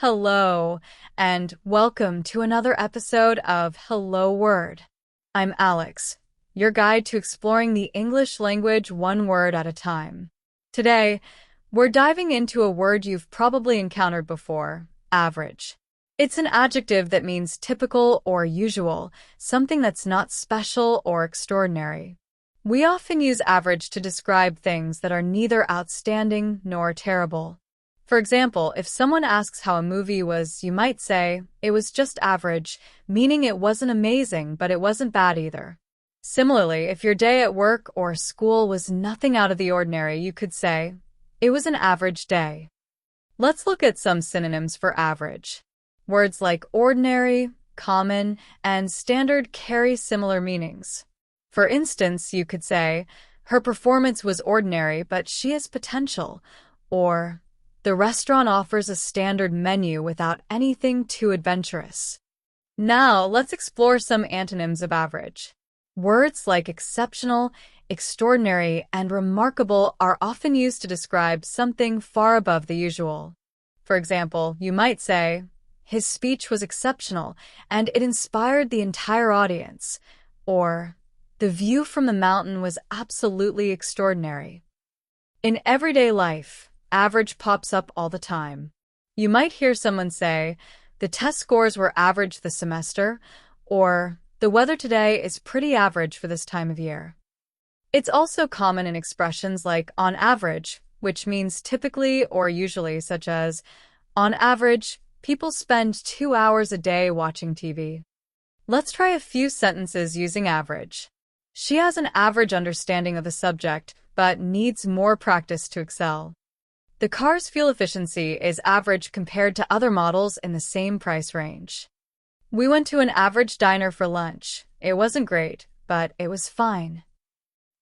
Hello, and welcome to another episode of Hello Word. I'm Alex, your guide to exploring the English language one word at a time. Today, we're diving into a word you've probably encountered before, average. It's an adjective that means typical or usual, something that's not special or extraordinary. We often use average to describe things that are neither outstanding nor terrible. For example, if someone asks how a movie was, you might say, it was just average, meaning it wasn't amazing, but it wasn't bad either. Similarly, if your day at work or school was nothing out of the ordinary, you could say, it was an average day. Let's look at some synonyms for average. Words like ordinary, common, and standard carry similar meanings. For instance, you could say, her performance was ordinary, but she has potential, or the restaurant offers a standard menu without anything too adventurous. Now, let's explore some antonyms of average. Words like exceptional, extraordinary, and remarkable are often used to describe something far above the usual. For example, you might say, his speech was exceptional, and it inspired the entire audience, or the view from the mountain was absolutely extraordinary. In everyday life, average pops up all the time. You might hear someone say, the test scores were average this semester, or the weather today is pretty average for this time of year. It's also common in expressions like on average, which means typically or usually, such as, on average, people spend 2 hours a day watching TV. Let's try a few sentences using average. She has an average understanding of the subject, but needs more practice to excel. The car's fuel efficiency is average compared to other models in the same price range. We went to an average diner for lunch. It wasn't great, but it was fine.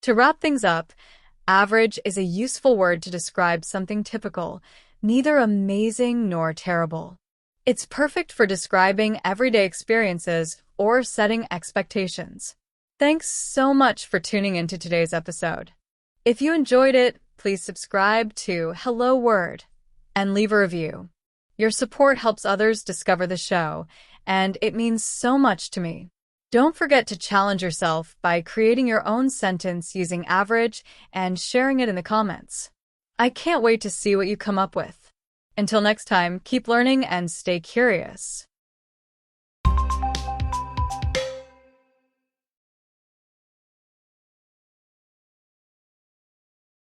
To wrap things up, average is a useful word to describe something typical, neither amazing nor terrible. It's perfect for describing everyday experiences or setting expectations. Thanks so much for tuning into today's episode. If you enjoyed it, please subscribe to Hello Word and leave a review. Your support helps others discover the show, and it means so much to me. Don't forget to challenge yourself by creating your own sentence using average and sharing it in the comments. I can't wait to see what you come up with. Until next time, keep learning and stay curious.